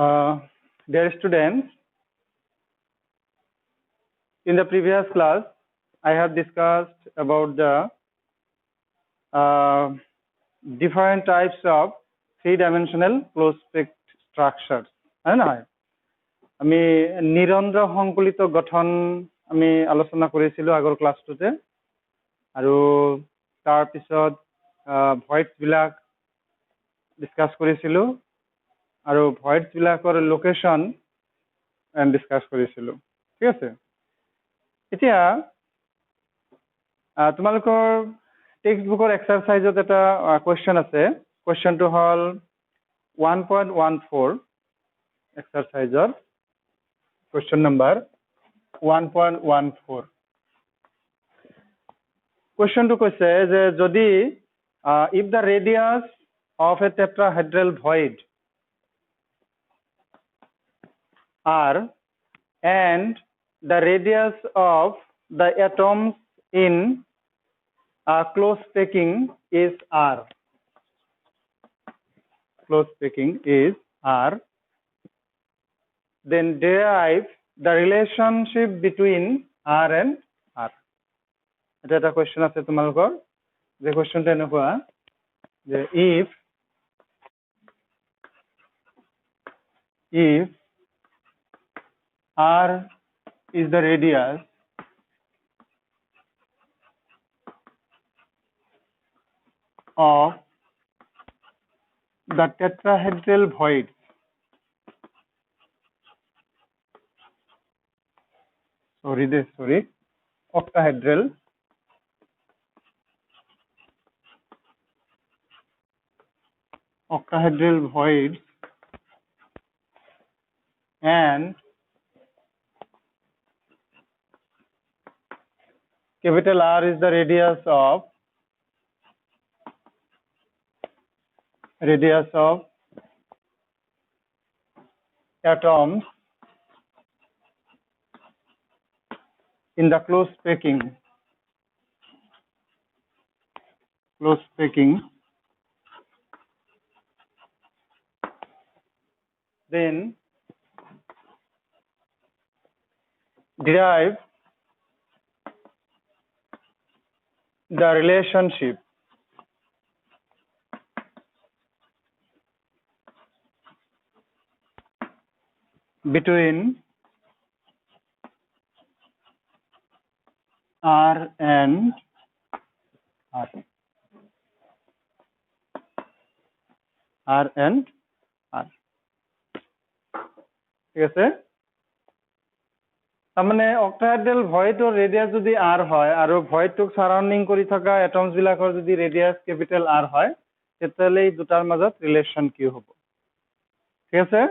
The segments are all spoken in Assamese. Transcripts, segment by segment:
Dear students, in the previous class, I have discussed about the different types of three-dimensional closed-packed structures. হয় নহয়? আমি নিৰন্ধ্ৰ সংকলিত গঠন আমি আলোচনা কৰিছিলোঁ আগৰ ক্লাছটোতে আৰু তাৰ পিছত ভয়েডছ বিলাক ডিসকাস কৰিছিলোঁ আৰু ভয়েডছ বিলাকৰ লোকেশন ডিসকাস কৰিছিলোঁ ঠিক আছে এতিয়া তোমালোকৰ টেক্সট বুকৰ এক্সাৰসাইজত এটা কোৱেশ্চন আছে কোৱেশ্চনটো হল 1.14 এক্সাৰসাইজৰ Question number 1.14. Question to কৈছে যে যদি if the radius of a tetrahedral void r and the radius of the atoms in a close packing is r. Close packing is r. Then derive the relationship between R and R. এটা এটা question আছে তোমালোকৰ যে questionটা এনেকুৱা যে if R is the radius of the tetrahedral void octahedral void and capital R is the radius of atoms in the close packing then derive the relationship between R and R. ঠিক আছে তাৰমানে অক্টাহেড্ৰেল ভয়েডৰ ৰেডিয়াস যদি r হয় আৰু ভয়েডটোক সাৰাউন্ডিং কৰি থকা এটমছ বিলাকৰ যদি ৰেডিয়াস ক্যাপিটাল r হয় তেতিয়াহ'লে এই দুটাৰ মাজত ৰিলেশন কি হ'ব ঠিক আছে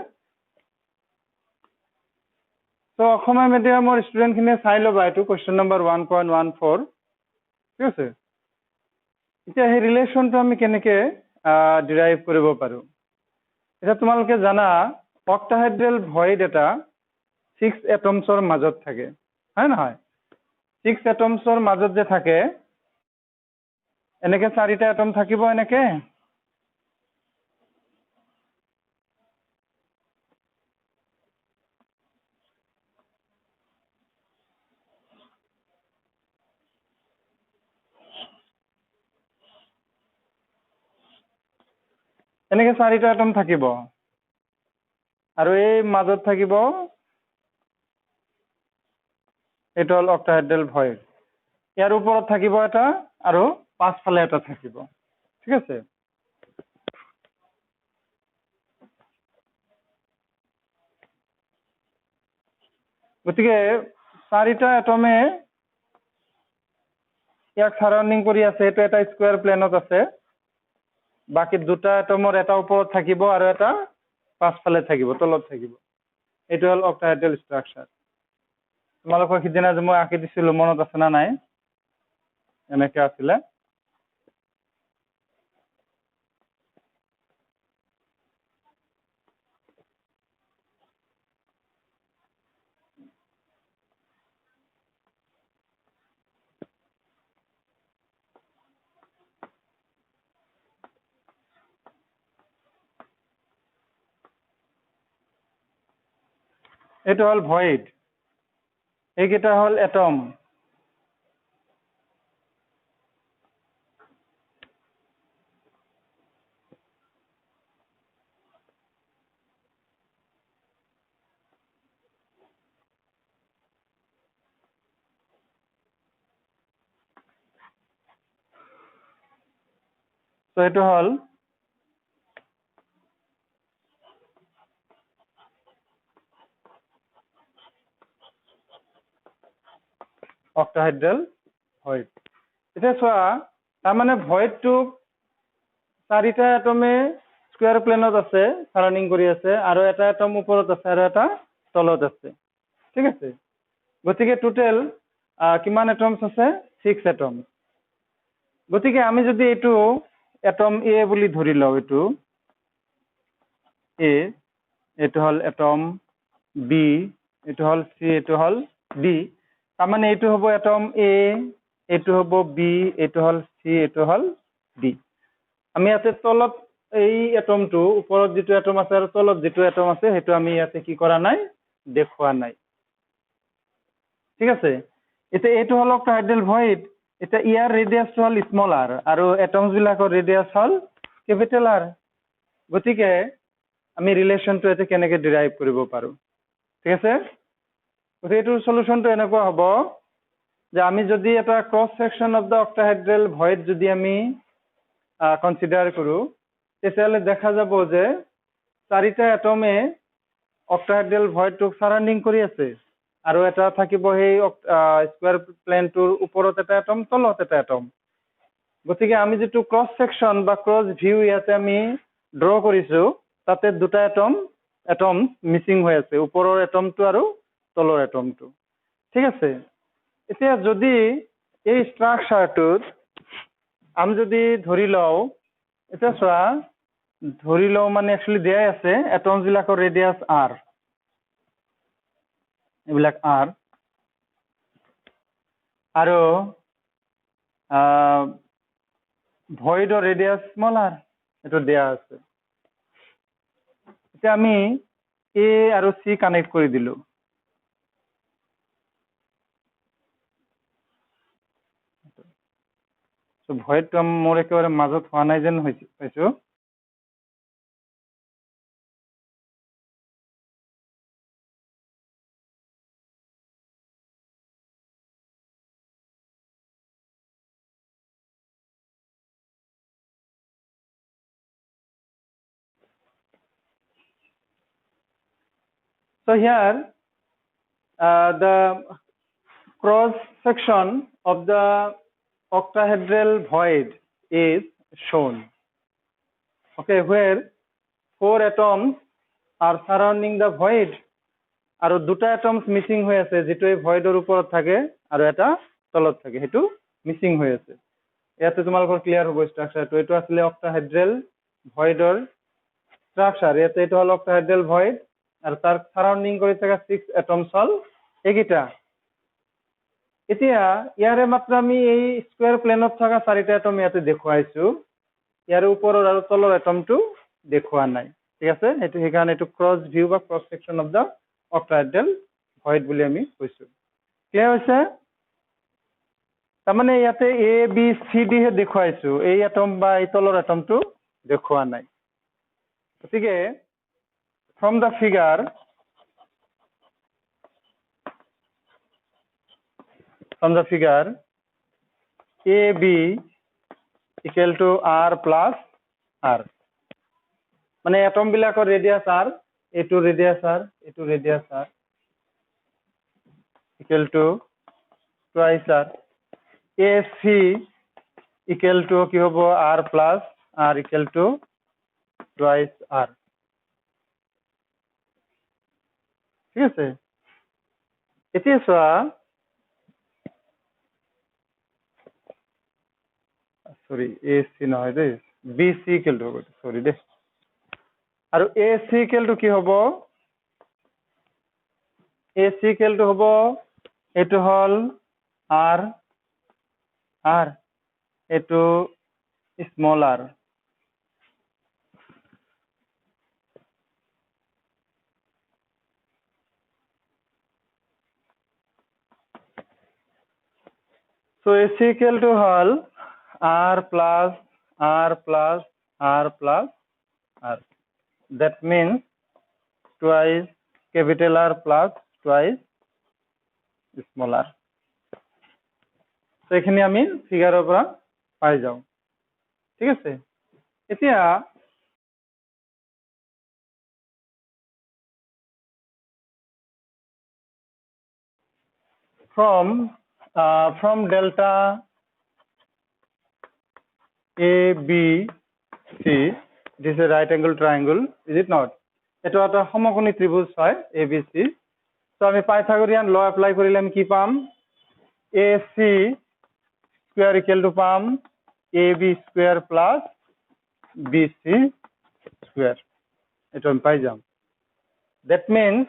তো অসমীয়া মিডিয়ামৰ ষ্টুডেন্টখিনিয়ে চাই ল'বা এইটো কোৱেশ্চন নম্বৰ 1.14 ঠিক আছে এতিয়া এই ৰিলেশনটো আমি কেনেকে ডিৰাইভ কৰিব পাৰো এটা তোমালোকে জানা অক্টাহেড্ৰেল ভয়েড এটা 6 এটমছৰ মাজত থাকে হয় নহয় 6 এটমছৰ মাজত যে থাকে এনেকে চাৰিটা এটম থাকিব এনেকে এনেকে চাৰিটা এটম থাকিব আৰু এই মাজত থাকিব এটা হল অক্টাহেড্ৰেল ভয়েড ইয়াৰ ওপৰত থাকিব এটা আৰু পাঁচফালে এটা থাকিব ঠিক আছে গতিকে চাৰিটা এটমে ইয়াক সাৰাউন্ডিং কৰি আছে এটা এটা স্কয়াৰ প্লেনত আছে বাকি দুটা এটমৰ এটা ওপৰত থাকিব আৰু এটা পাঁচফালে থাকিব তলত থাকিব এইটো হল অক্টাহেড্ৰেল স্ট্ৰাকচাৰ তোমালোকৰ সিদিনা যে মই আঁকি দিছিলোঁ মনত আছে না নাই এনেকে আছিলে এইটো হল ভয়েড, এইকেইটা হল এটম। তো এইটো হল অক্টাহেড্ৰেল ভয়েড। এতিয়া চোৱা, তাৰমানে ভয়েডটো চাৰিটা এটমে স্কুয়াৰ প্লেনত আছে, সাৰাউণ্ডিং কৰি আছে, আৰু এটা এটম ওপৰত আছে আৰু এটা তলত আছে, ঠিক আছে। গতিকে টোটেল কিমান এটমছ আছে? 6 এটম। গতিকে আমি যদি এইটো এটম এ বুলি ধৰি লওঁ, এইটো এ, এইটো হল এটম বি, এইটো হল সি, এইটো হল ডি। তাৰমানে এইটো হ'ব এটম এ, এইটো হ'ব বি, এইটো হল সি, এইটো হল ডি। আমি ইয়াতে তলত এই এটমটো, ওপৰত যিটো এটম আছে আৰু তলত যিটো এটম আছে, সেইটো আমি ইয়াতে কি কৰা নাই, দেখুওৱা নাই, ঠিক আছে। এতিয়া এইটো হল অক্টাহেড্ৰেল ভয়েড। এতিয়া ইয়াৰ ৰেডিয়াছটো হল স্মল আৰ আৰু এটমছ বিলাকৰ ৰেডিয়াছ হল কেপিটেল আৰ। গতিকে আমি ৰিলেশ্যনটো ইয়াতে কেনেকে ডিৰাইভ কৰিব পাৰো, ঠিক আছে। গতিকে এইটোৰ সলিউশ্যনটো এনেকুৱা হ'ব যে আমি যদি এটা cross সেকশ্যন of the octahedral void যদি আমি কনচিডাৰ কৰো, তেতিয়াহ'লে দেখা যাব যে চাৰিটা এটমে অক্টাহেড্ৰেল ভয়েডটোক সাৰাউণ্ডিং কৰি আছে, আৰু এটা থাকিব সেই স্কুয়াৰ প্লেনটোৰ ওপৰত এটা এটম, তলত এটা এটম। গতিকে আমি যিটো ক্ৰছ সেকশ্যন বা ক্ৰছ ভিউ ইয়াতে আমি ড্ৰ কৰিছো, তাতে দুটা এটম মিচিং হৈ আছে, ওপৰৰ এটমটো আৰু তলৰ এটমটো, ঠিক আছে। এতিয়া যদি এই ষ্ট্ৰাকচাৰটোত আমি যদি ধৰি লওঁ, এতিয়া চোৱা, ধৰি লওঁ মানে একচুৱেলি দিয়াই আছে এটমছ বিলাকৰ ৰেডিয়াছ আৰ, এইবিলাক আৰ, আৰু ভয়েডৰ ৰেডিয়াছ স্মল আৰ, এইটো দিয়া আছে। এতিয়া আমি এ আৰু সি কানেক্ট কৰি দিলো। ভয়েডটো মোৰ একেবাৰে মাজত হোৱা নাই যেন পাইছো। So here the cross section of the octahedral void is shown, okay, where 4 atoms are surrounding the void আৰু দুটা এটমছ মিচিং হৈ আছে, যেটো এই ভয়েডৰ ওপৰত থাকে আৰু এটা তলত থাকে, হেতু মিচিং হৈ আছে। ইয়াতে তোমালোকৰ ক্লিয়াৰ হ'ব ষ্ট্ৰাকচাৰটো। এইটো আসলে অক্টাহেড্ৰেল ভয়েডৰ ষ্ট্ৰাকচাৰ। ইয়াতে এইটো হল অক্টাহেড্ৰেল ভয়েড, আৰু তাৰ সাৰাউণ্ডিং কৰি থকা 6 এটমছ হল এইকেইটা। এতিয়া ইয়াৰে মাত্ৰ আমি এই স্কুয়াৰ প্লেনত থকা 4টা এটম ইয়াতে দেখুৱাইছো, ইয়াৰ ওপৰৰ আৰু তলৰ এটমটো দেখুওৱা নাই, ঠিক আছে। এইটো সেইকাৰণে এইটো ক্ৰছ ভিউ বা cross সেকশ্যন of the octahedral void বুলি আমি কৈছো। ক্লিয়াৰ হৈছে? তাৰমানে ইয়াতে এ বি চি ডি হে দেখুৱাইছো, এই এটম বা এই তলৰ এটমটো দেখুওৱা নাই। গতিকে from the figure AB equal to R plus R, মানে এটম বিলাকৰ ৰেডিয়াছ R, এইটো ৰেডিয়াছ R, এইটো radius R, equal to twice R। AC equal to কি হ'ব R plus R equal to twice R, ঠিক আছে। এতিয়া চোৱা, সৰি AC নহয় দেই, BC equal to হ'ব, সৰি দেই, আৰু AC equal to কি হ'ব, AC equal to হ'ব, এইটো হল R, এইটো small r, So AC equal to hall R plus R plus R plus R. That means twice capital R plus twice small r. So এখানে আমি ফিগাৰৰ পৰা পাই যাওঁ ঠিক আছে এতিয়া from delta ABC, it is a right angle triangle, is it not? এটা এটা সমকোণী ত্রিভুজ হয় ABC. So আমি পাইথাগোরিয়ান ল এপ্লাই কৰিলে আমি কি পাম AC square equal to পাম AB square plus BC square. এটা আমি পাই যাম. That means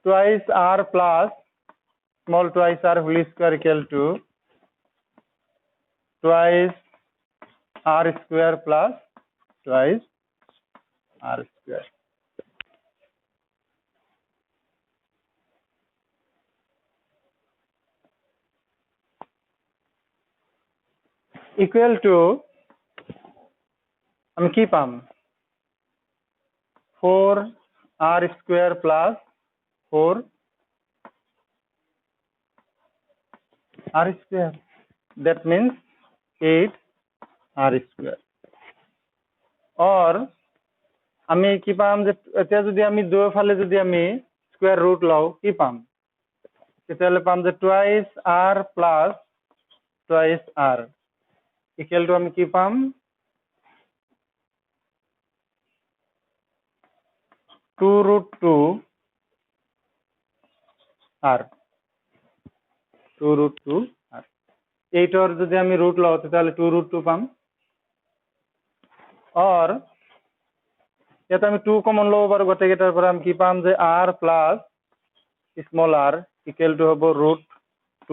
twice R plus small twice R whole square equal to twice R square plus twice R square. Equal to আমি কি পাম 4R square plus 4 R square. That means 8 R square. Or আমি কি পাম যে এতিয়া যদি আমি দুয়োফালে যদি আমি স্কয়ার রুট লও কি পাম তেতিয়াহলে পাম যে twice R plus twice R equal to আমি কি পাম 2 root 2 R 2 root 2 R 8 or যদি আমি রুট লও তাহলে 2 root 2 পাম or এটা আমি 2 কমন লব পারো গটেকেটার পরে আমি কি পাম যে R plus small r equal to হবো root 2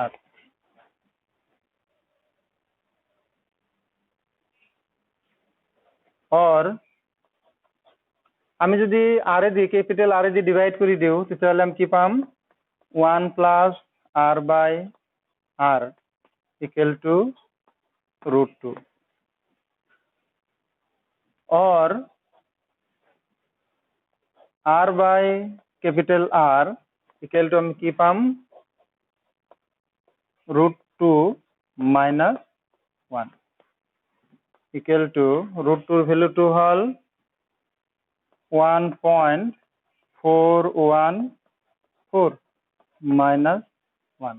R or আমি যদি r এ দিয়ে ক্যাপিটাল r এ দিয়ে ডিভাইড করে দেও তাহলে আমি কি পাম 1 plus r by r equal to root 2 or r by capital R equal to আমি কি পাম root 2 minus 1 equal to root 2 value 2 hall 1.414 minus 1.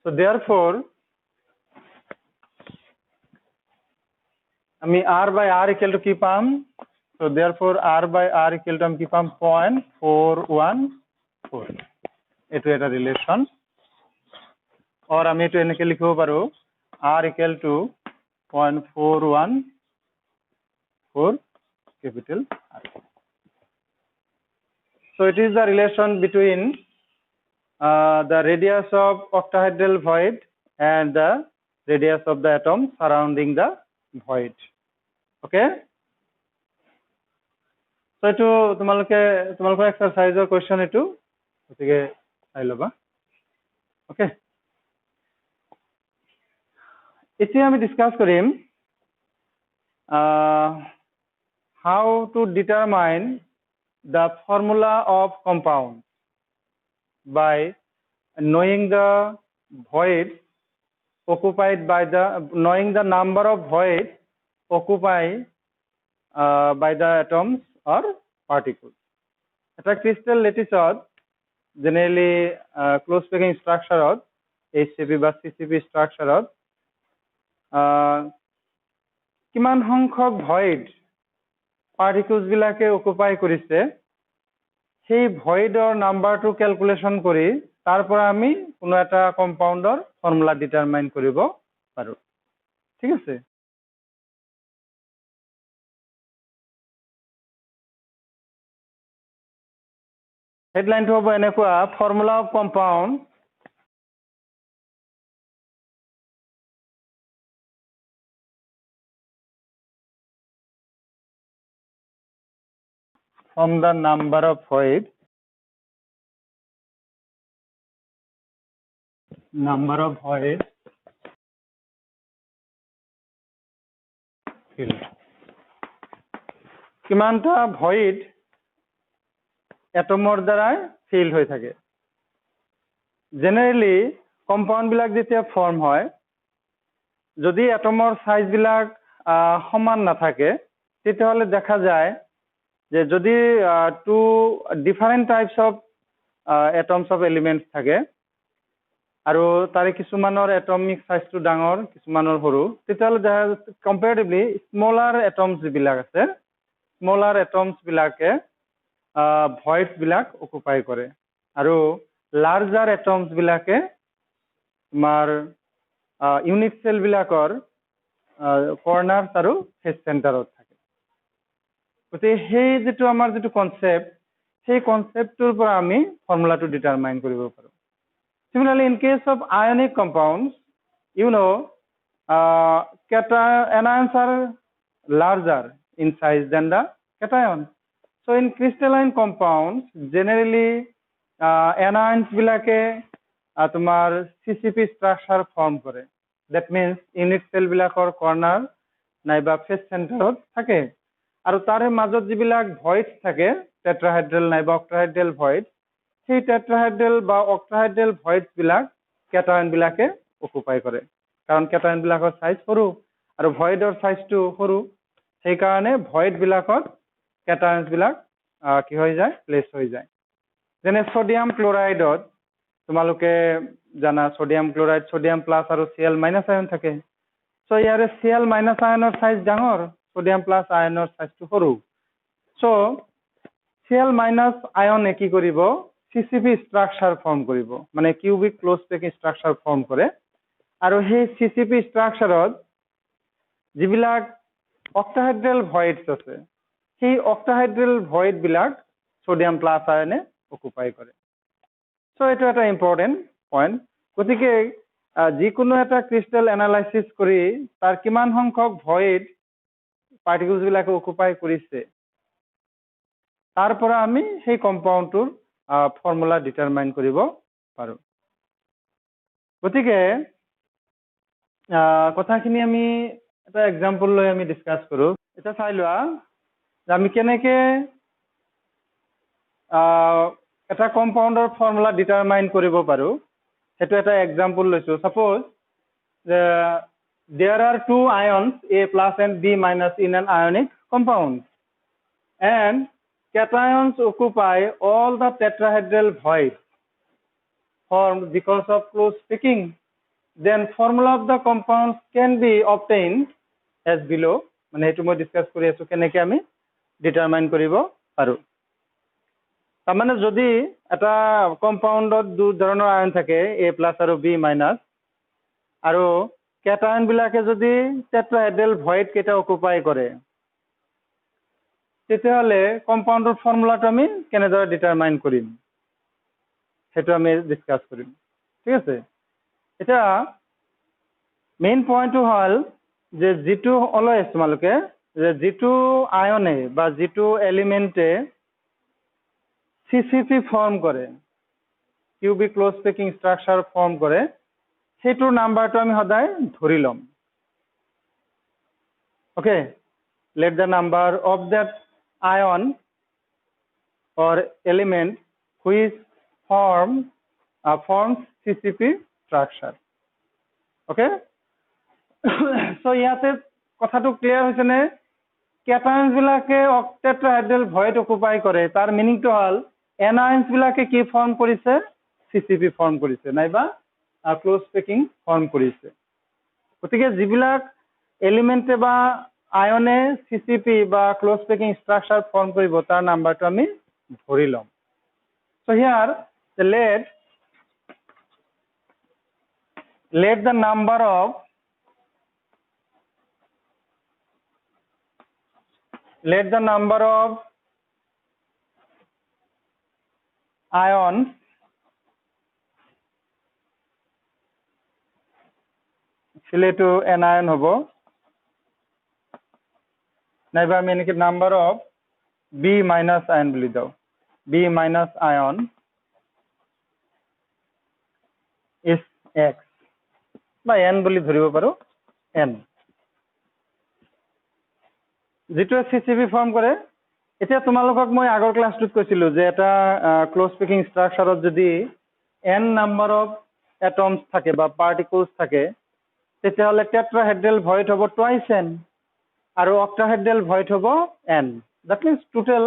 So therefore আমি r by r equal to কি পাম so therefore r by r equal to আমি কি পাম 0.414 এটো এটা রিলেশন or আমি এটো এনেকে লিখব পারো r equal to 0.414 capital R. So it is the relation between the radius of octahedral void and the radius of the atom surrounding the void. Okay? So eto তোমালোকৰ exercise question eto গতিকে চাই লবা okay এতিয়া আমি ডিসকাস কৰিম how to determine the formula of compound by knowing the void occupied by knowing the number of void occupied by the atoms or particles. Eta crystal lattice generally close packing structure HCP বা CCP structure কিমান সংখ্যক ভয়েড পার্টিকলস বিলাকে অকুপাই কৰিছে সেই ভয়েডৰ নাম্বাৰটো ক্যালকুলেশন কৰি তাৰ পৰা আমি কোনো এটা কম্পাউন্ডৰ ফৰ্মুলা ডিটাৰমাইন কৰিব পাৰো ঠিক আছে হেডলাইনটো হ'ব এনেকুৱা formula of compound from the number of void number of void filled কিমানটা void এটমৰ দ্বাৰা ফিল হৈ থাকে জেনাৰেলি কম্পাউণ্ড বিলাক যেতিয়া ফৰ্ম হয় যদি এটমৰ সাইজ বিলাক সমান নাথাকে তেতিয়াহলে দেখা যায় যে যদি two different types of atoms of elements থাকে আৰু তাৰে কিছুমানৰ এটমিক সাইজটো ডাঙৰ কিছুমানৰ সৰু তেতিয়াহলে কম্পাৰেটিভলি স্মলাৰ এটমস বিলাক আছে স্মলাৰ এটমস বিলাকে ভয়েডস বিলাক অকুপাই কৰে আৰু লাৰ্জাৰ এটমস বিলাকে তোমাৰ ইউনিট সেল বিলাকৰ কৰ্নাৰস আৰু ফেস সেন্টাৰত থাকে গতিকে সেই যেটো আমাৰ যেটো কনসেপ্ট সেই কনসেপ্টৰ পৰা আমি ফৰ্মুলাটো ডিটাৰমাইন কৰিব পাৰো Similarly, in case of ionic compounds, you know, anions are larger in size than the cation. So, in crystalline compounds, generally, anions bilake tumar CCP structure form kore. That means unit cell bilakor corner naiba face center thake. Aru tare majot jibilak voids thake tetrahedral naiba octahedral voids. সেই টেট্ৰাহেড্ৰেল বা অক্টাহেড্ৰেল ভয়েডস বিলাক ক্যাটায়ন বিলাকে অকুপাই কৰে কাৰণ ক্যাটায়ন বিলাকৰ সাইজ সৰু আৰু ভয়েডৰ সাইজটো সৰু সেই কাৰণে ভয়েড বিলাকত ক্যাটায়নস বিলাক কি হৈ যায় প্লেস হৈ যায় যেনে সোডিয়াম ক্লোৰাইডত তোমালোকে জানা সোডিয়াম ক্লোৰাইড সোডিয়াম প্লাস আৰু Cl- আয়ন থাকে সো ইয়াৰে Cl- আয়নৰ সাইজ ডাঙৰ সোডিয়াম প্লাস আয়নৰ সাইজটো সৰু সো Cl- আয়নে কি কৰিব CCP structure form কৰিব মানে cubic close packing structure form কৰে আৰু সেই CCP structureত যিবিলাক অক্টাহেড্ৰেল ভয়েডস আছে সেই অক্টাহেড্ৰেল ভয়েড বিলাক সোডিয়াম প্লাস আয়নে অকুপাই কৰে সো এটা এটা ইম্পৰ্টেন্ট পইণ্ট গতিকে যিকোনো এটা ক্ৰিস্টাল এনালাইসিস কৰি তাৰ কিমান সংখ্যক ভয়েড পাৰ্টিকলস বিলাকে অকুপাই কৰিছে তাৰ পৰা আমি সেই কম্পাউণ্ডটোৰ ফৰ্মুলা ডিটাৰমাইন কৰিব পাৰো গতিকে কথাখিনি আমি এটা এক্সাম্পল লৈ আমি ডিসকাস কৰো এটা চাই লোৱা আমি কেনেকে এটা কম্পাউণ্ডৰ ফৰ্মুলা ডিটাৰমাইন কৰিব পাৰো হেতু এটা এক্সাম্পল লৈছো suppose there are two ions A plus and B minus in an ionic compound and cations occupy all the tetrahedral voids formed because of close picking. Then formula of the compounds can be obtained as below. মানে এটো মই ডিসকাস কৰি আছো কেনেকৈ আমি ডিটাৰমাইন কৰিব পাৰো তাৰমানে যদি এটা কম্পাউণ্ডত দুই ধৰণৰ আয়ন থাকে A+ আৰু B- আৰু ক্যাটায়ন বিলাকে যদি টেট্ৰাহেড্ৰেল ভয়েড কেটা অকুপাই কৰে তেতিয়াহলে কম্পাউণ্ডৰ ফৰ্মুলাটো আমি কেনেদৰে ডিটাৰমাইন কৰিম সেটো আমি ডিসকাস কৰিম ঠিক আছে এটা মেইন পইণ্টটো হল যে যেটো অলৱেজ তোমালোকে যে যেটো আয়নে বা যেটো এলিমেন্টে CCP ফৰ্ম কৰে cubic close packing structure form কৰে সেটোৰ নাম্বাৰটো আমি সদায় ধৰি লম okay let the number of that ion or element which forms CCP structure okay so ইয়াতে কথাটো ক্লিয়াৰ হৈছে নে ক্যাটায়নস বিলাকে টেট্ৰাহেড্ৰেল ভয়েড অকুপাই কৰে তাৰ মিনিংটো হল এনায়নস বিলাকে কি ফৰ্ম কৰিছে CCP ফৰ্ম কৰিছে নাইবা ক্লোজ পেকিং ফৰ্ম কৰিছে গতিকে যিবিলাক এলিমেন্টে বা আয়নে CCP বা ক্লোজ পেকিং স্ট্ৰাকচাৰ ফৰ্ম কৰিব তাৰ নাম্বাৰটো আমি ধৰি লম so here let the number of ions to anion হব নাইবা আমি এনেকে নাম্বার অফ B- আয়ন বুলি দাও B- ion is x বা n বুলি ধৰিব পাৰো n যেটো CCP ফৰ্ম কৰে এতিয়া তোমালোকক মই আগৰ ক্লাছটোত কৈছিলো যে এটা ক্লোজ স্পিকিং ষ্ট্ৰাকচাৰত যদি n নাম্বাৰ অফ এটমছ থাকে বা পাৰ্টিকলছ থাকে তেতিয়াহ'লে টেট্ৰাহেড্ৰেল ভয়েড হ'ব টুৱাইছ n আৰু অক্টাহেড্ৰেল ভয়েড হ'ব n that means total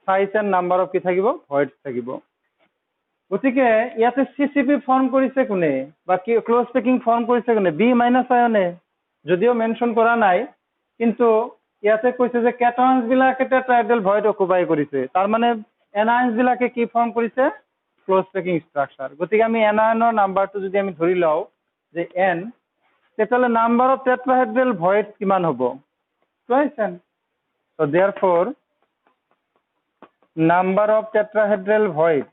size and number of কি থাকিব ভয়েড থাকিব গতিকে ইয়াতে CCP ফৰ্ম কৰিছে কোনে বা কি ক্লোজ স্পিকিং ফৰ্ম কৰিছে কোনে b মাইনাস আয়নে যদিও মেনশন কৰা নাই কিন্তু ইয়াতে কৈছে যে কেটায়নছ বিলাকে টেট্ৰাহেড্ৰেল ভয়েড অকুপাই কৰিছে তাৰ মানে এনায়নছ বিলাকে কি ফৰ্ম কৰিছে ক্লোজ স্পিকিং ষ্ট্ৰাকচাৰ গতিকে আমি এনায়নৰ নাম্বাৰটো যদি আমি ধৰি লও যে n তেতিয়াহ'লে নাম্বাৰ অফ টেট্ৰাহেড্ৰেল ভয়েড কিমান হ'ব twice n so therefore number of tetrahedral void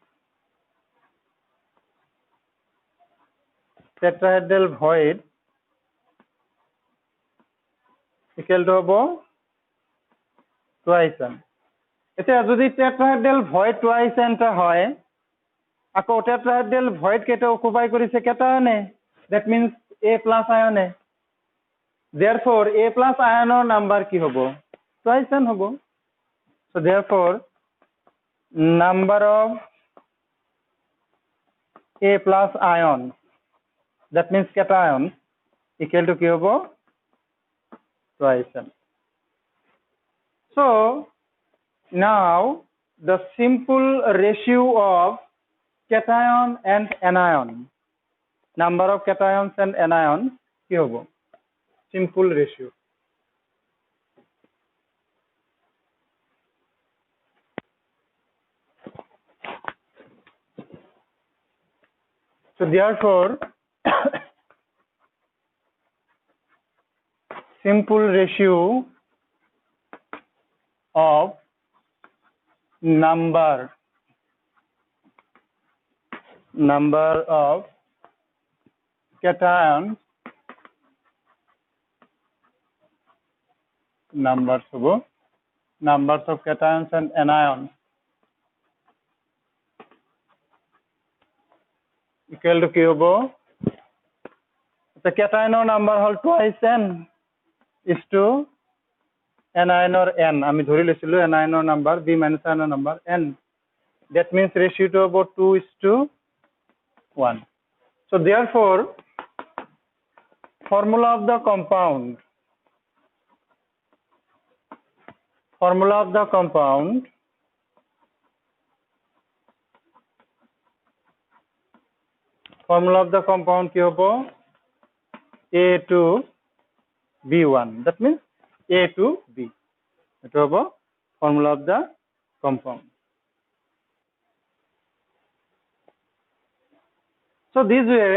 equal to হ'ব টুৱাইছ n এতিয়া যদি টেট্ৰাহেড্ৰেল ভয়েড টুৱাইছ n টা হয় আকৌ টেট্ৰাহেড্ৰেল ভয়েড কেটা অকুপাই কৰিছে কেটায়নে that means a plus আয়নে therefore a plus আয়নৰ নাম্বাৰ কি হ'ব টুৱাইছ n হ'ব so therefore number of a plus ion that means cation equal to কি হ'ব twice n so now the simple ratio of cation and anion number of cations and anion কি হ'ব simple ratio so therefore simple ratio of number of cations numbers of cations and anions equal to কি হ'ব the cationৰ নাম্বাৰ হল twice n is to anion n আমি ধৰি লৈছিলো anion number b minus anion number n that means ratio to about 2:1 so therefore formula of the compound কি হ'ব a to b1 that means a to b এটো হ'ব formula of the compound so this way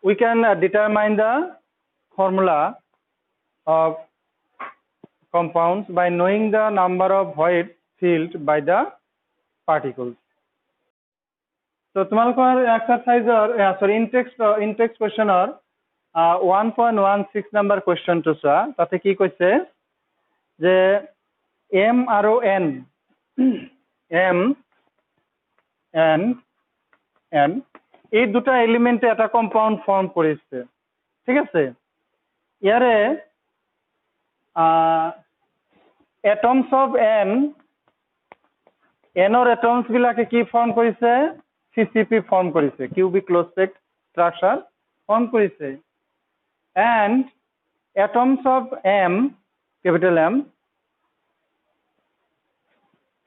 we can determine the formula of compounds by knowing the number of void filled by the particles so তোমালোকৰ এক্সাৰসাইজৰ ইনটেক্স কোৱেশ্চনৰ 1.16 নম্বৰ কোৱেশ্চনটো চোৱা তাতে কি কৈছে যে m আৰু n এই দুটা এলিমেন্টে এটা কম্পাউন্ড ফৰ্ম কৰিছে ঠিক আছে ইয়াৰে atoms of n or atoms বিলাকে কি ফৰ্ম কৰিছে CCP ফৰ্ম কৰিছে cubic closed packed structure form কৰিছে and atoms of m capital M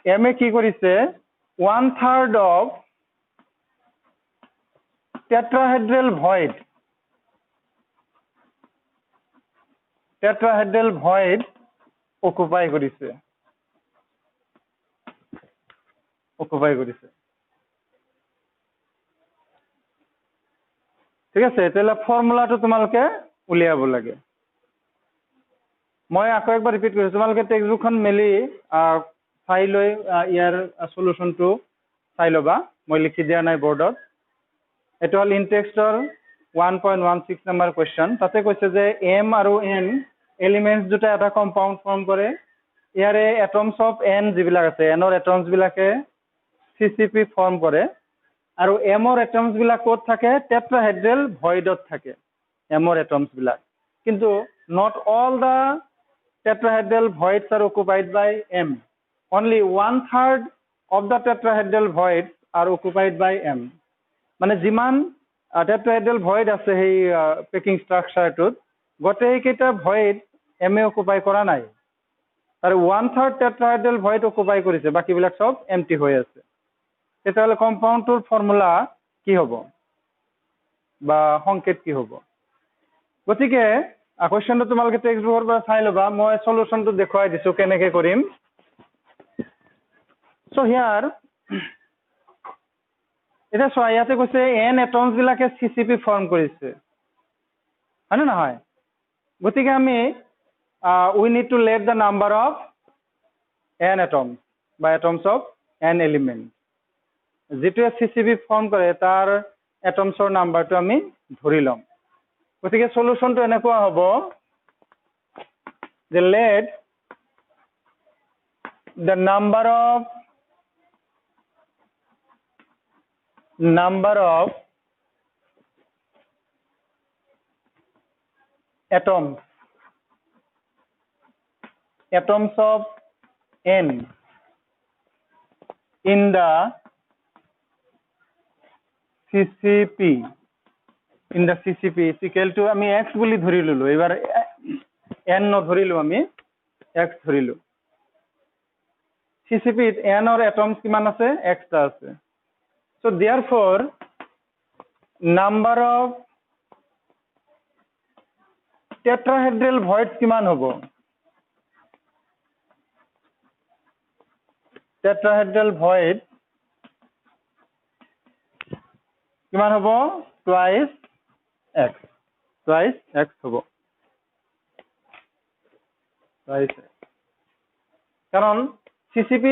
এ কি কৰিছে 1/3 of tetrahedral void occupy কৰিছে ঠিক আছে তেলে ফৰ্মুলাটো তোমালকে উলিয়াব লাগে মই আকৌ একবাৰ ৰিপিট কৰিছো তোমালকে টেক্সটবুকখন মেলি চাই লৈ ইয়াৰ সলিউশনটো চাই লবা মই লিখি দিয়া নাই বৰ্ডত এটো হল ইনটেক্সটৰ 1.16 নম্বৰ কোৱেশ্চন তাতে কৈছে যে m আৰু n এলিমেন্টস দুটা এটা কম্পাউন্ড ফৰ্ম কৰে ইয়াৰে এটমস অফ n যিবিলাক আছে n ৰ এটমস বিলাকে CCP ফৰ্ম কৰে আৰু এমৰ এটমছ বিলাক ক'ত থাকে টেট্ৰাহেড্ৰেল ভয়েডত থাকে এমৰ এটমছ বিলাক কিন্তু not all the tetrahedral voids are occupied by M only 1/3 of the tetrahedral voids are occupied by M মানে যিমান tetrahedral void আছে সেই পেকিং ষ্ট্ৰাকচাৰটোত গোটেই কেইটা ভয়েড M এ অকুপাই কৰা নাই আৰু 1/3 tetrahedral void অকুপাই কৰিছে বাকিবিলাক সব এমটি হৈ আছে তেতিয়াহ'লে কম্পাউণ্ডটোৰ ফৰ্মুলা কি হ'ব বা সংকেত কি হ'ব গতিকে কোৱেশ্চনটো তোমালোকে টেক্সট বুকৰ পৰা চাই ল'বা মই সলিউশনটো দেখুৱাই দিছো কেনেকৈ কৰিম সো হিয়াৰ এটা চোৱা ইয়াতে কৈছে এন এটমছ বিলাকে সিসিপি ফৰ্ম কৰিছে হয় না নহয় গতিকে আমি we need to let the number of n atoms by atoms of n element যেটোৱে সিসিপি ফৰ্ম কৰে তাৰ এটমছৰ নাম্বাৰটো আমি ধৰি লম গতিকে সলিউশনটো এনেকুৱা হ'ব যে let the number of atoms of n in the CCP is equal to আমি x বুলি ধৰি ললো এবাৰ n নধৰিলো আমি x ধৰিলো CCP n or atoms কিমান আছে x টা আছে so therefore number of tetrahedral voids কিমান হ'ব tetrahedral void কিমান হ'ব twice x হ'ব twice x কাৰণ CCP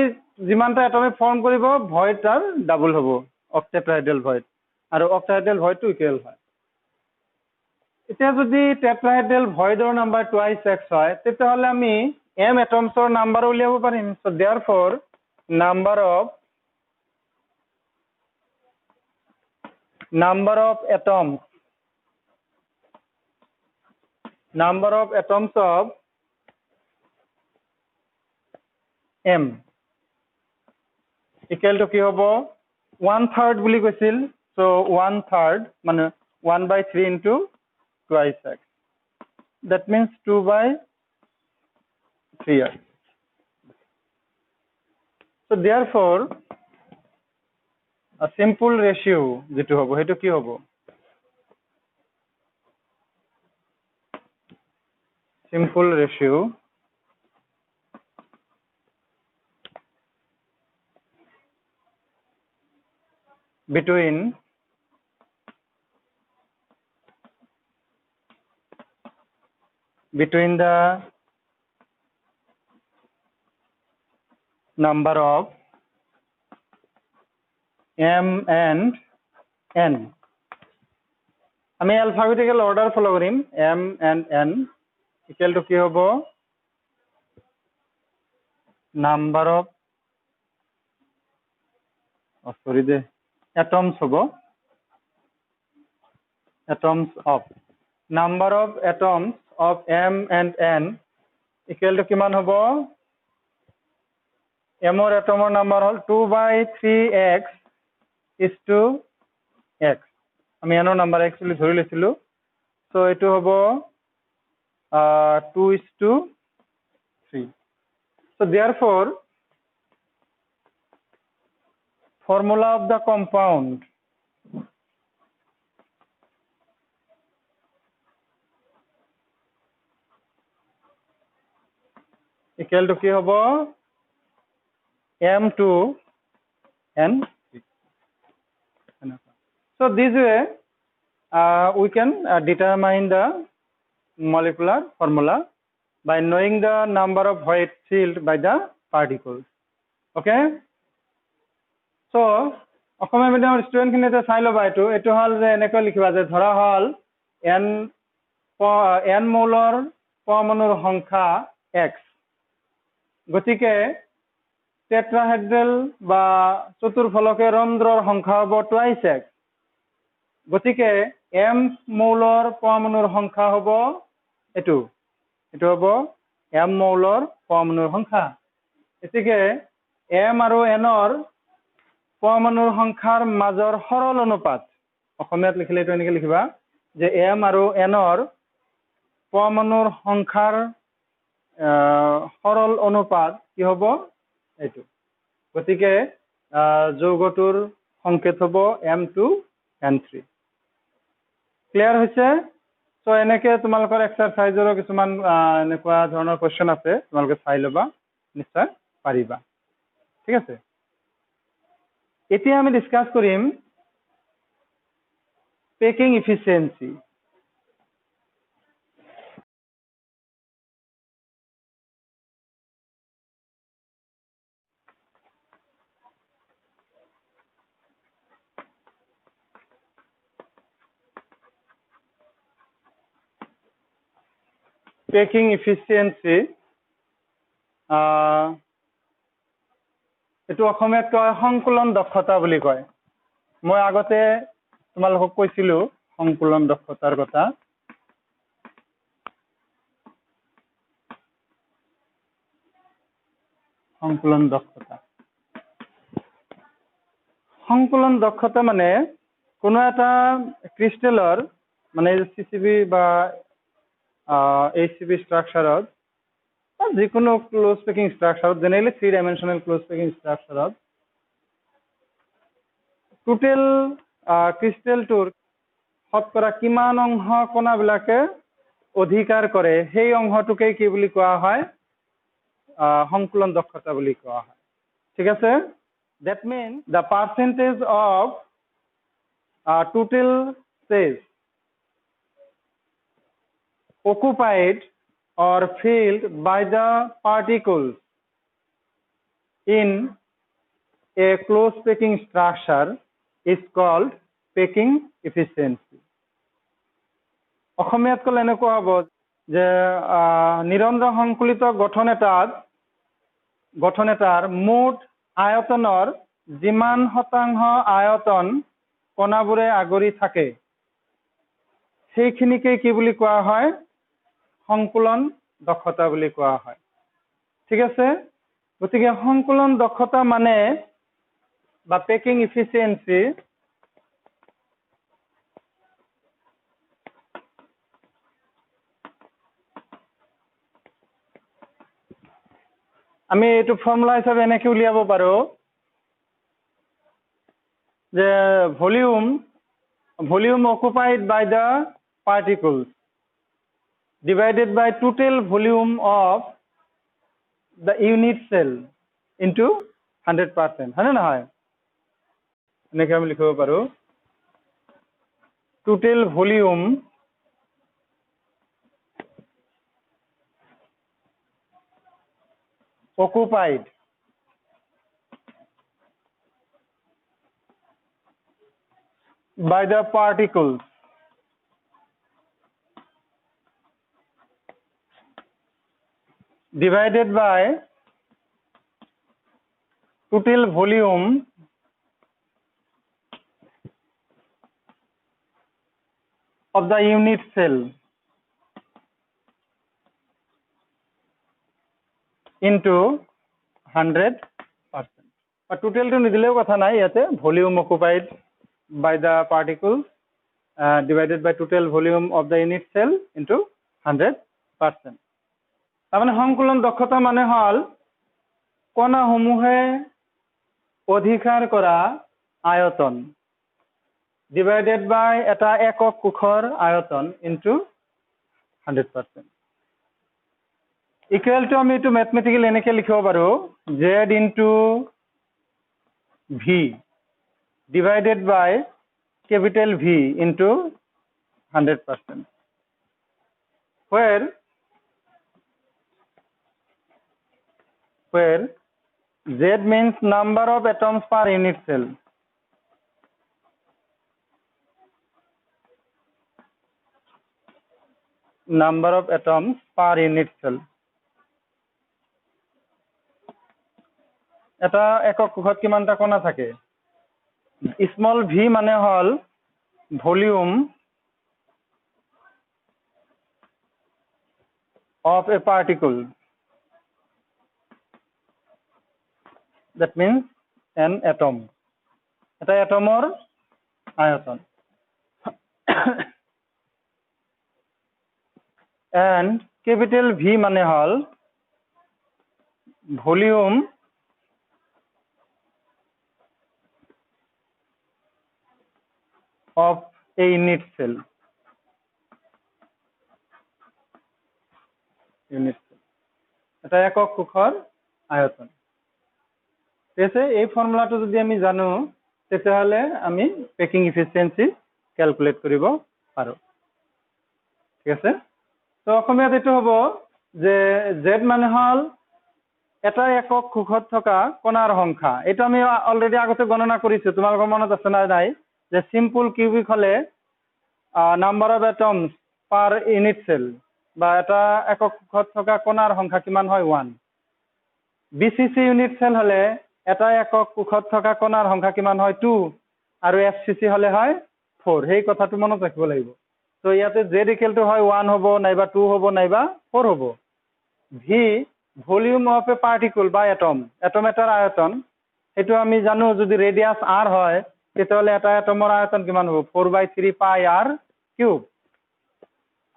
যিমানটা এটমে ফৰ্ম কৰিব ভয়েড তাৰ ডাবল হ'ব octahedral void আৰু octahedral void টো ইকুৱেল হয় এতিয়া যদি tetrahedral void ৰ নাম্বাৰ twice x হয় তেতিয়াহ'লে আমি m এটমছৰ নাম্বাৰ উলিয়াব পাৰিম so therefore number of atoms of m equal to কি হ'ব 1/3 বুলি কৈছিল so 1/3 মানে 1/3 into twice x that means 2/3x so therefore a simple ratio যেটো হ'ব হেতু কি হ'ব simple ratio between the number of m and n আমি alphabetical order follow কৰিম m and n equal to কি হ'ব number of atoms হ'ব atoms of number of atoms of m and n equal to কিমান হ'ব m ৰ এটমৰ নাম্বাৰ হ'ল 2/3x is to x আমি n ৰ নাম্বাৰ x বুলি ধৰি লৈছিলো so এটো হ'ব 2:3 so therefore formula of the compound equal to কি হ'ব m2 n so this way we can determine the molecular formula by knowing the number of void filled by the particles okay so Asomiya মিডিয়ামৰ ষ্টুডেন্ট খিনিতে চাই ল'বা এটো হল যে এনেকৈ লিখিবা যে ধৰা হল n মোলৰ পৰমাণুৰ সংখ্যা x গতিকে টেট্ৰাহেড্ৰেল বা চতুৰ্ফলকীয় ৰন্ধ্ৰৰ সংখ্যা হ'ব 2x। গতিকে m মৌলৰ পৰমাণুৰ সংখ্যা হ'ব এইটো হ'ব m মৌলৰ পৰমাণুৰ সংখ্যা। গতিকে m আৰু n ৰ পৰমাণুৰ সংখ্যাৰ মাজৰ সৰল অনুপাত, অসমীয়াত লিখিলে এইটো এনেকৈ লিখিবা যে m আৰু n ৰ পৰমাণুৰ সংখ্যাৰ সৰল অনুপাত কি হ'ব এইটো। গতিকে যৌগটোৰ সংকেত হ'ব M2N3। ক্লিয়াৰ হৈছে? সো এনেকৈ তোমালোকৰ এক্সাৰসাইজৰো কিছুমান এনেকুৱা ধৰণৰ কোৱেশ্চন আছে, তোমালোকে চাই ল'বা, নিশ্চয় পাৰিবা। ঠিক আছে, এতিয়া আমি ডিছকাছ কৰিম পেকিং ইফিচিয়েঞ্চি। পেকিং ইফিচিয়েঞ্চি এইটো অসমীয়াত কয় সংকুলন দক্ষতা বুলি কয়। মই আগতে তোমালোকক কৈছিলোঁ সংকুলন দক্ষতাৰ কথা। সংকুলন দক্ষতা, সংকুলন দক্ষতা মানে কোনো এটা ক্ৰিষ্টেলৰ মানে CCB বা HCB ষ্ট্ৰাকচাৰত, যিকোনো ক্লোজ পেকিং ষ্ট্ৰাকচাৰত, জেনেৰেলি 3 ডাইমেনশ্যনেল ক্লোজ পেকিং ষ্ট্ৰাকচাৰত টোটেল ক্ৰিষ্টেলটোৰ শতকৰা কিমান অংশ কণাবিলাকে অধিকাৰ কৰে সেই অংশটোকে কি বুলি কোৱা হয়? সংকুলন দক্ষতা বুলি কোৱা হয়। ঠিক আছে? That means the percentage of total space occupied or filled by the particles in a closed packing structure is called packing efficiency. অসমীয়াত ক'লে এনেকুৱা হ'ব যে নিৰন্তৰ সংকুলিত গঠন এটাৰ মুঠ আয়তনৰ যিমান শতাংশ আয়তন কণাবোৰে আগুৰি থাকে সেইখিনিকে কি বুলি কোৱা হয়? সংকুলন দক্ষতা বুলি কোৱা হয়। ঠিক আছে? গতিকে সংকুলন দক্ষতা মানে বা পেকিং ইফিচিয়েঞ্চি আমি এইটো ফৰ্মুলা হিচাপে এনেকৈ উলিয়াব পাৰোঁ যে volume occupied by the particles divided by total volume of the unit cell into 100%, হয় নে নহয়? এনেকৈ আমি লিখিব পাৰোঁ total volume occupied by the particles divided by total volume of the unit cell into 100%. টোটেলটো নিদিলেও কথা নাই, ইয়াতে volume occupied by the particles divided by total volume of the unit cell into 100%. তাৰমানে সংকুলন দক্ষতা মানে হ'ল কণাসমূহে অধিকাৰ কৰা আয়তন divided by এটা একক কোষৰ আয়তন into 100%. ইকুৱেল টু আমি এইটো মেথমেটিকেলি এনেকৈ লিখিব পাৰোঁ Z into V divided by capital V into 100%, where Z means number of atoms per unit cell. Number of atoms per unit cell. এটা একক কোষত কিমানটা কণা থাকে স্মল ভি মানে হল volume of a particle, that means an atom. এটা এটমৰ আয়তন and capital V মানে হল volume of a unit cell. এটা একক কোষৰ আয়তন ঠিক আছে এই ফৰ্মুলাটো যদি আমি জানো তেতিয়াহলে আমি পেকিং ইফিচিয়েন্সি ক্যালকুলেট কৰিব পাৰো ঠিক আছে তো অসমীয়াত এইটো হ'ব যে z মানে হল এটা একক কোষত থকা কণাৰ সংখ্যা এটা আমি অলৰেডি আগতে গণনা কৰিছো তোমালোকৰ মনত আছে না নাই যে সিম্পল কিউবিক হলে number of atoms per unit cell বা এটা একক কোষত থকা কণাৰ সংখ্যা কিমান হয় 1 বিসিসি ইউনিট সেল হলে এটা একক কোষত থকা কণাৰ সংখ্যা কিমান হয় 2 আৰু এফসিসি হলে হয় 4 সেই কথাটো মনত ৰাখিব লাগিব তো ইয়াতে z ইকুৱেল টু হয় 1 হ'ব নাইবা 2 হ'ব নাইবা 4 হ'ব v volume of A particle বা এটম এটাৰ আয়তন সেইটো আমি জানো যদি ৰেডিয়াস r হয় তেতিয়াহলে এটা এটমৰ আয়তন কিমান হ'ব 4/3 পাই r কিউব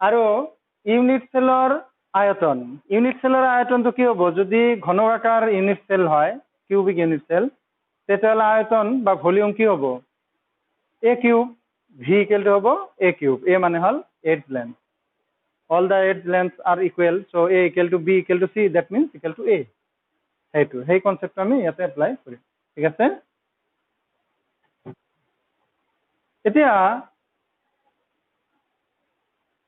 আৰু ইউনিট সেলৰ আয়তনটো কি হ'ব যদি ঘনকাকাৰ ইউনিট সেল হয় কিউবিক ইউনিট সেল তেতিয়াহলে আয়তন বা ভলিউম কি হ'ব a cube v equal to হ'ব a কিউব a মানে হল edge length all the edge lengths are equal so a equal to b equal to c that means equal to a সেই কনসেপ্ট আমি ইয়াতে এপ্লাই কৰিম ঠিক আছে এতিয়া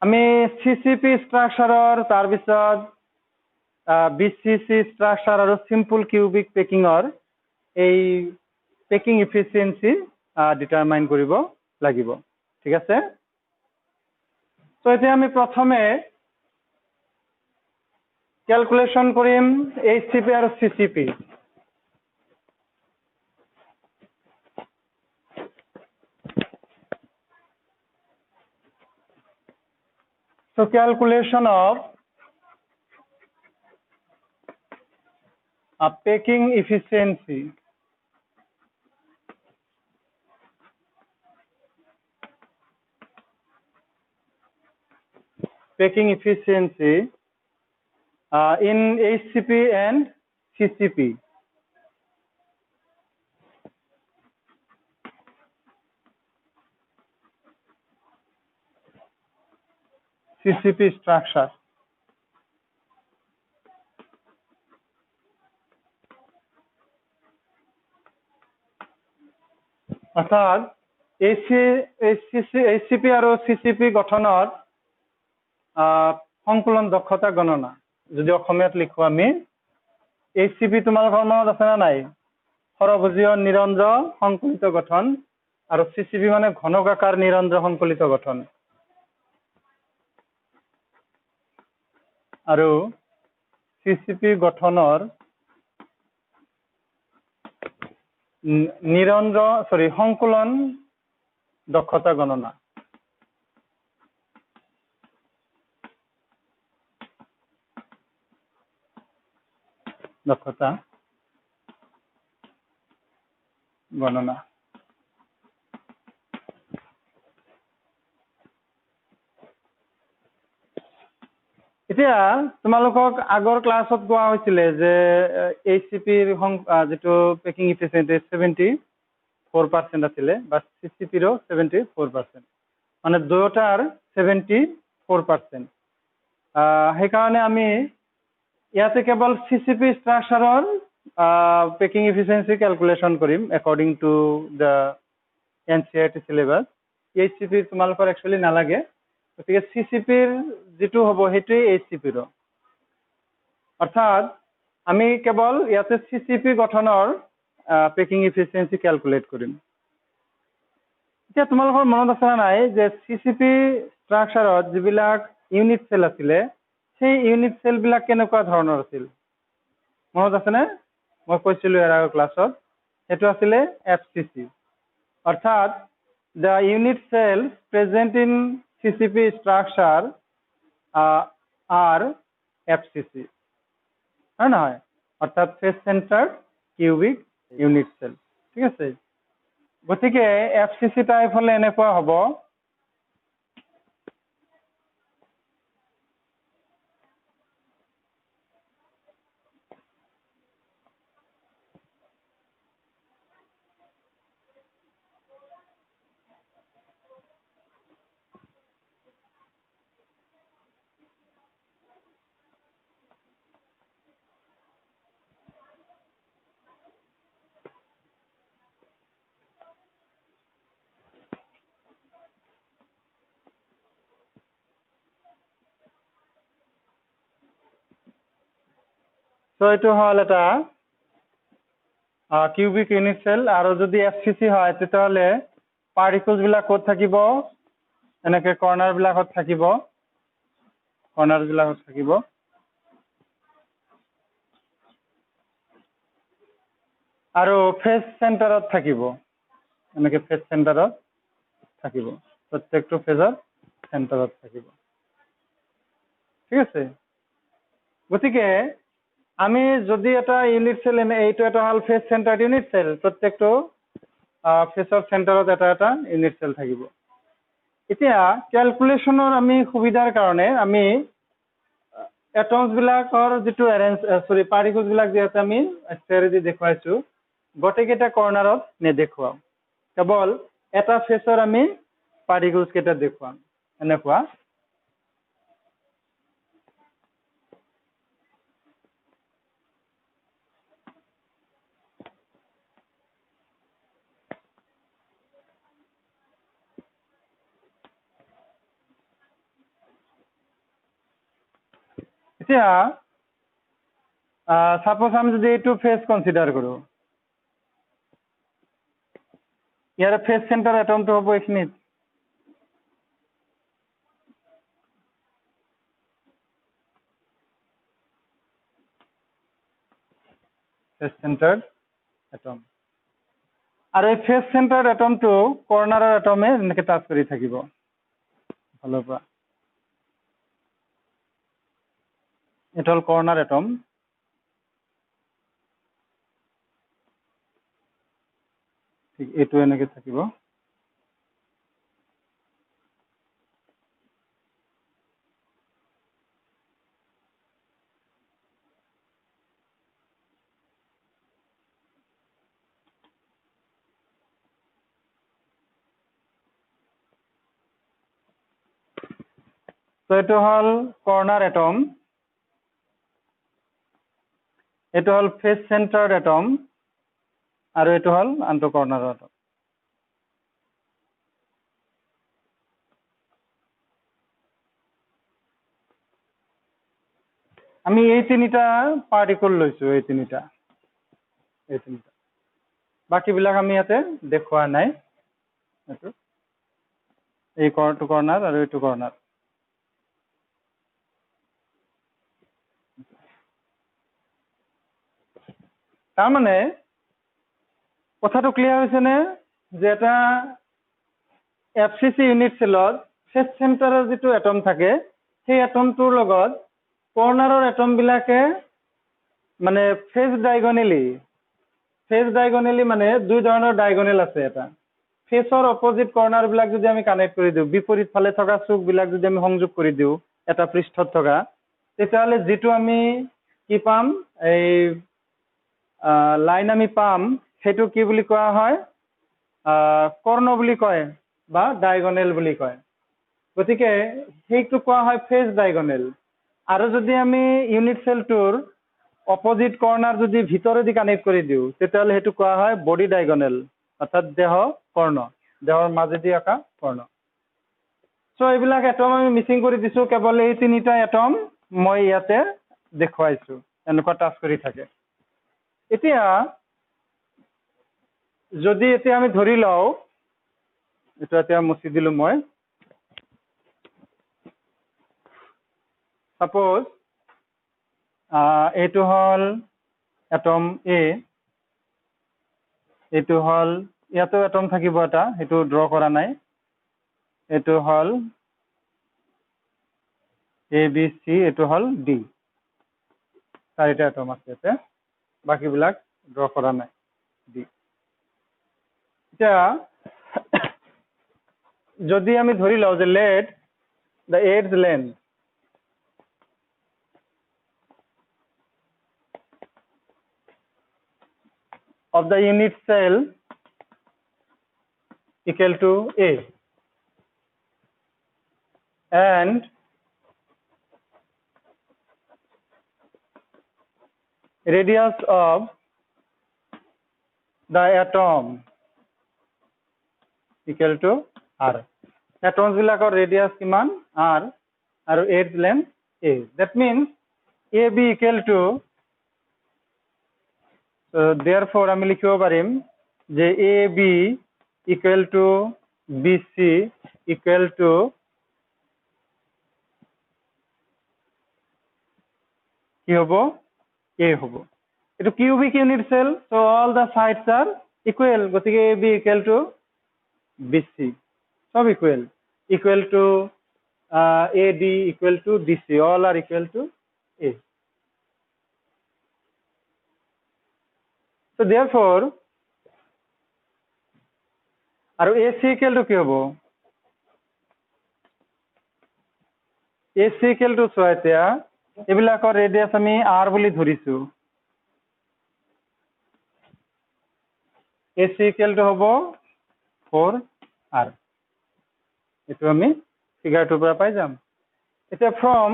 আমি সিসিপি স্ট্ৰাকচাৰৰ তাৰ পিছত বিসিসি স্ট্ৰাকচাৰ আৰু সিম্পল কিউবিক পেকিংৰ এই পেকিং ইফিচিয়েন্সি ডিটাৰমাইন কৰিব লাগিব ঠিক আছে তো এতিয়া আমি প্ৰথমে ক্যালকুলেশন কৰিম এইচসিপি আৰু CCP so calculation of a packing efficiency in HCP and CCP structure অর্থাৎ HCP আৰু CCP গঠনৰ সংকলন দক্ষতা গণনা যদি অসমীয়াত লিখো আমি HCP তোমালোকৰ মনত আছে না নাই সৰভুজীয় নিৰন্দ্ৰ সংকলিত গঠন আৰু CCP মানে ঘনকাকাৰ নিৰন্দ্ৰ সংকলিত গঠন আৰু CCP গঠনৰ সংকলন দক্ষতা গণনা এতিয়া তোমালোকক আগৰ ক্লাছত কোৱা হৈছিলে যে এইচসিপিৰ যেটো পেকিং ইফিচিয়েন্সি 74% আছিলে বা সিসিপিৰ 74% মানে দুয়োটাৰ 74% সেইকাৰণে আমি ইয়াতে কেৱল সিসিপি স্ট্ৰাকচাৰৰ পেকিং ইফিচিয়েন্সি ক্যালকুলেশন কৰিম অ্যাকৰ্ডিং টু দ্য এনসিইআৰটি সিলেবাস এইচসিপি তোমালোকৰ একচুয়ালি নালাগে গতিকে সিসিপিৰ যেটো হ'ব হেতুই এইচসিপিৰ অৰ্থাৎ আমি কেৱল ইয়াতে সিসিপি গঠনৰ পেকিং ইফিচিয়েন্সি ক্যালকুলেট কৰিম এতিয়া তোমালোকৰ মনত আছে নাই যে সিসিপি স্ট্ৰাকচাৰত যিবিলাক ইউনিট সেল আছিল সেই ইউনিট সেল বিলাক কেনেকুৱা ধৰণৰ আছিল মনত আছে নে মই কৈছিলো ইয়াৰ আগৰ ক্লাছত সেইটো আছিলে FCC অৰ্থাৎ the unit cells present in CCP structure are FCC হয় নহয় অৰ্থাৎ face centered cubic unit cell ঠিক আছে গতিকে FCC টাইপ হলে এনেকুৱা হ'ব So এটো হল এটা কিউবিক ইউনিট সেল আৰু যদি এফসিসি হয় তেতিয়াহলে পাৰ্টিকলছ বিলাক ক'ত থাকিব এনেকে কৰ্নাৰ বিলাকত থাকিব আৰু ফেজ চেণ্টাৰত থাকিব এনেকে ফেজ চেণ্টাৰত থাকিব প্ৰত্যেকটো ফেজৰ চেণ্টাৰত থাকিব ঠিক আছে গতিকে আমি যদি এটা ইউনিট সেল এইটো এটা হল ফেজ চেণ্টাৰ ইউনিট সেল প্ৰত্যেকটো ফেজৰ চেণ্টাৰত এটা ইউনিট সেল থাকিব এতিয়া ক্যালকুলেশনৰ আমি সুবিধাৰ কাৰণে আমি এটমছ বিলাকৰ যেটো পাৰ্টিকলছ বিলাক যেটা আমি স্ফেৰেদি দেখুৱাইছো গটেকেটা কৰ্নাৰত নেদেখুৱাম কেৱল এটা ফেজৰ আমি পাৰ্টিকলছ কেটা দেখুৱাম এনেকুৱা এতিয়া সাপোজ আমি যদি এইটো ফেজ কনসিডাৰ কৰো ইয়াৰ ফেজ চেণ্টাৰ এটমটো হ'ব এইখিনিত ফেজ চেণ্টাৰ এটম আৰু এই ফেজ চেণ্টাৰ এটমটো কৰ্নাৰৰ এটমে এনেকে টাচ কৰি থাকিব ভালৰ পৰা এটা হল কৰ্নাৰ এটম ঠিক এইটো এনেকে থাকিব তো এইটো হল কৰ্নাৰ এটম এইটো হল ফেজ চেণ্টাৰ এটম আৰু এইটো হল আনটো কৰ্নাৰ এটম আমি এই তিনিটা পাৰ্টিকল লৈছো এই তিনিটা বাকি বিলাক আমি ইয়াতে দেখুৱা নাই এইটো এই কৰ্নাৰ আৰু এইটো কৰ্নাৰ তাৰ মানে কথাটো ক্লিয়াৰ হৈছে নে যে এটা এফসিসি ইউনিট সেলত ফেজ চেণ্টাৰৰ যেটো এটম থাকে সেই এটমটোৰ লগত কৰ্নাৰৰ এটম বিলাকে মানে ফেজ ডায়াগোনালি মানে দুই ধৰণৰ ডায়াগোনাল আছে এটা ফেজৰ অপোজিট কৰ্নাৰ বিলাক যদি আমি কানেক্ট কৰি দিও বিপৰীত ফালে থকা চুক বিলাক যদি আমি সংযোগ কৰি দিও এটা পৃষ্ঠত থকা তেতিয়াহলে যেটো আমি কি পাম এই লাইন আমি পাম সেটো কি বুলি কোৱা হয় কৰ্ণ বুলি কয় বা ডায়াগোনাল বুলি কয় গতিকে সেইটো কোৱা হয় ফেজ ডায়াগোনাল আৰু যদি আমি ইউনিট সেলটোৰ অপোজিট কৰ্নাৰ যদি ভিতৰেদি কানেক্ট কৰি দিও তেতিয়াহলে হেতু কোৱা হয় বডি ডায়াগোনাল অৰ্থাৎ দেহ কৰ্ণ দেহৰ মাজেদি আকা কৰ্ণ সো এইবিলাক এটম আমি মিসিং কৰি দিছো কেৱল এই তিনিটা এটম মই ইয়াতে দেখুৱাইছো এনেকুৱা টাচ কৰি থাকে এতিয়া যদি এতিয়া আমি ধৰি লও এটা এতিয়া মুছি দিলো মই সাপোজ এইটো হল এটম এ এইটো হল ইয়াতো এটম থাকিব এটা সেইটো ড্ৰ কৰা নাই এইটো হল এ বি সি এইটো হল ডি চাৰিটা এটম আছে ইয়াতে বাকিবিলাক ড্ৰ কৰা নাই ডি এতিয়া যদি আমি ধৰি লওঁ যে let the edge length of the unit cell equal to A and radius of the atom equal to R. Atoms bilakor radius kiman R aru edge length A. That means AB equal to therefore আমি লিখিব পাৰিম যে AB equal to BC equal to কি হব A হব এটো cubic unit cell so all the sides are equal গতিকে AB equal to BC সব equal to AD equal to DC all are equal to A. So therefore আৰু AC equal to কি হব AC equal to চোৱা এতিয়া এইবিলাকৰ ৰেডিয়াস আমি R বুলি ধৰিছো AC equal to হব 4R এটো আমি ফিগাৰটোৰ পৰা পাই যাম এতিয়া from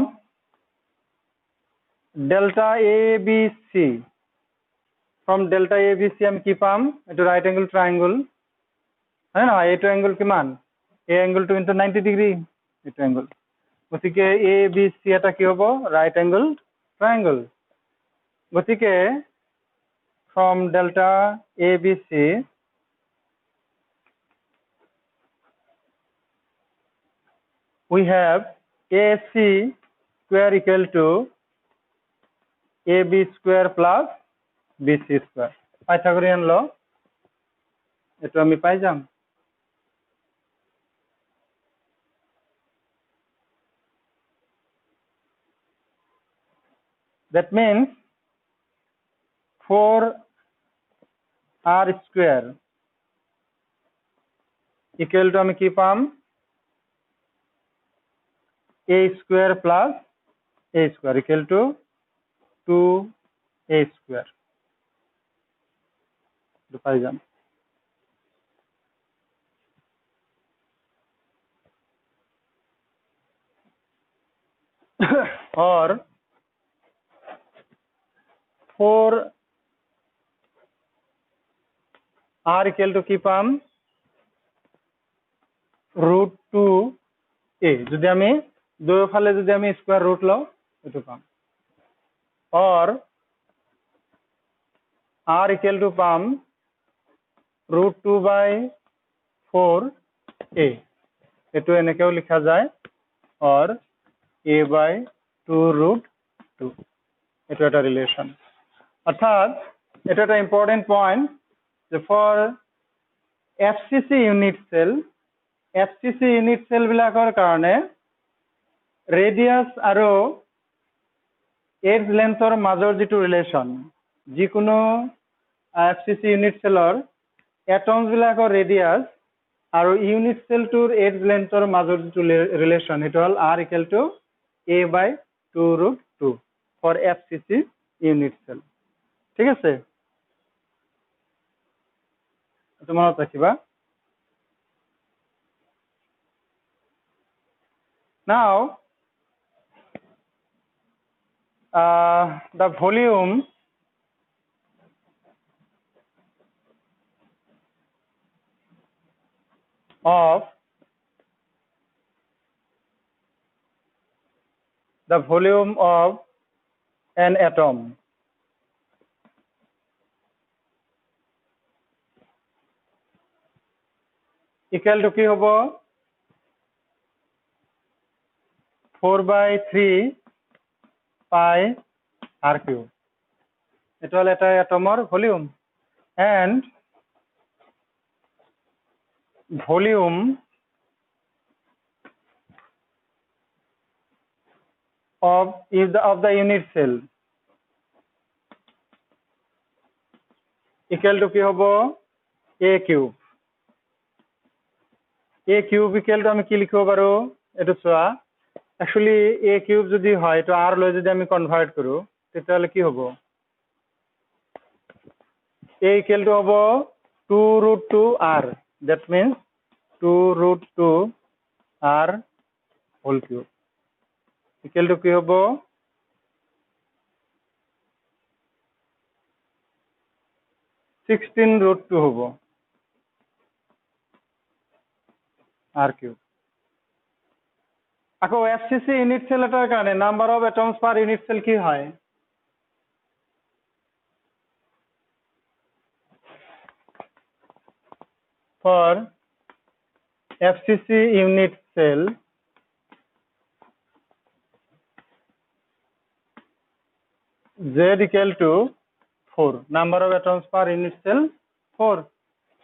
delta ABC from delta ABC আমি কি পাম এটো রাইট অ্যাঙ্গেল ট্রায়াঙ্গল হয় না এইটো অ্যাঙ্গেল কিমান এই অ্যাঙ্গেলটো ইনটু 90 ডিগ্রি এইটো অ্যাঙ্গেল গতিকে ABC এটা কি হ'ব রাইট অ্যাঙ্গেল ট্রায়াঙ্গল গতিকে from delta ABC we have AC square equal to AB square plus BC square Pythagorean law এটো আমি পাই যাম that means 4R square equal to আমি কি পাম A square plus A square equal to 2A square পাই যাম or 4R equal to কি পাম root 2A যদি আমি দুইফালে যদি আমি স্কয়ার রুট লও এটো পাম or R equal to পাম root 2 by 4A এটো এনেকেও লিখা যায় or A by 2 root 2 এটা একটা রিলেশন অর্থাৎ এটা একটা ইম্পর্টেন্ট পয়েন্ট যে ফর FCC ইউনিট সেল বিলাকৰ কাৰণে ৰেডিয়াস আৰু এজ লেন্থৰ মাজৰ যেটো ৰিলেশন যিকোনো FCC ইউনিট সেলৰ এটমস বিলাকৰ ৰেডিয়াস আৰু ইউনিট সেলটোৰ এজ লেন্থৰ মাজৰ যেটো ৰিলেশন এটা হল R equal to A by 2 root 2 for FCC unit cell ঠিক আছে তোমার রাখিবা now the volume of an atom equal to কি হ'ব 4 by 3 pi r cube এটা হ'ল এটা এটমৰ volume and volume of the unit cell equal to কি হ'ব a cube equal to আমি কি লিখিব পাৰো এটো চোৱা actually a cube যদি হয় তো r লৈ যদি আমি কনভার্ট কৰো তেতিয়াহলে কি হ'ব a equal to হ'ব 2√2r that means 2√2r whole cube equal to কি হ'ব 16√2 হ'ব r cube আকৌ FCC ইউনিট সেল এটাৰ কাৰণে number of atoms per unit cell কি হয় for FCC unit cell Z equal to 4 number of atoms per unit cell 4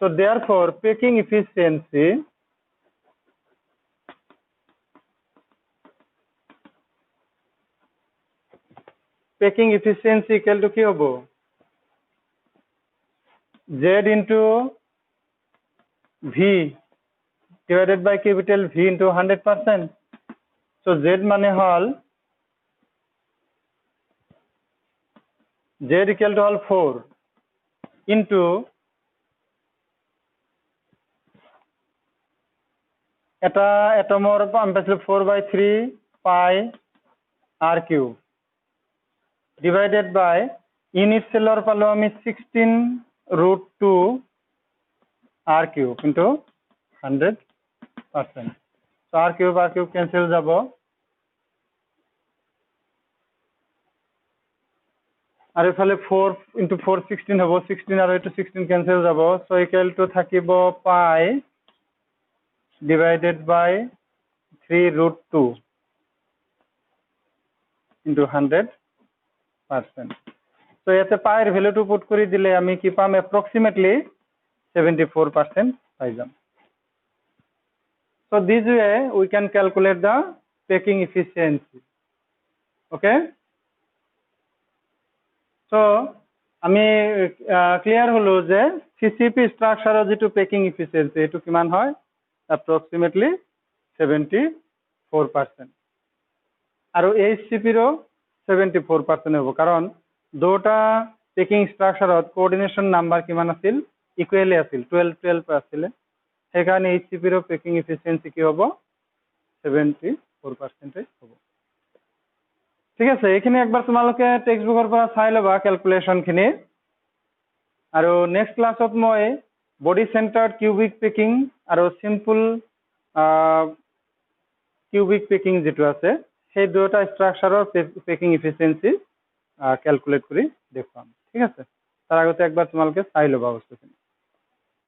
so therefore packing efficiency equal to কি হ'ব Z into V divided by capital V into 100%. So Z মানে হল Z equal to hall 4 into এটা এটমৰ আমি পাইছিলো 4/3 pi r cube divided by unit cellৰ পালো আমি 16√2 r cube into 100%. So r cube cancel যাব আৰু এফালে 4 into 4 16 হ'ব 16 আৰু এটো 16 cancel যাব so equal to থাকিব pi divided by 3√2 into 100%. So ইয়াতে pi এর ভ্যালুটো পুট কৰি দিলে আমি কি পাম approximately 74% পাই যাম so this way we can calculate the packing efficiency okay so আমি ক্লিয়ার হলো যে CCP স্ট্ৰাকচাৰৰ যেটো packing efficiency এটো কিমান হয় approximately 74% আৰু HCP ৰো 74% হ'ব কাৰণ দুটা packing স্ট্ৰাকচাৰত কোঅৰ্ডিনেশন নাম্বাৰ কিমান আছিল ইকুয়ালি আছিল 12 আছিল সেইকাৰণে HCP ৰ packing efficiency কি হ'ব 74% হ'ব ঠিক আছে এইখিনি একবাৰ তোমালোকে টেক্সট বুকৰ পৰা চাই লবা ক্যালকুলেশন খিনি আৰু নেক্সট ক্লাছত মই বডি সেন্টাৰ্ড কিউবিক পেকিং আৰু সিম্পল কিউবিক পেকিং যেটো আছে সেই দুটা স্ট্ৰাকচাৰৰ পেকিং এফিসিয়েন্সি ক্যালকুলেট কৰি দেখুৱাম ঠিক আছে তাৰ আগতে একবাৰ তোমালোকে চাই লবা বস্তুখিনি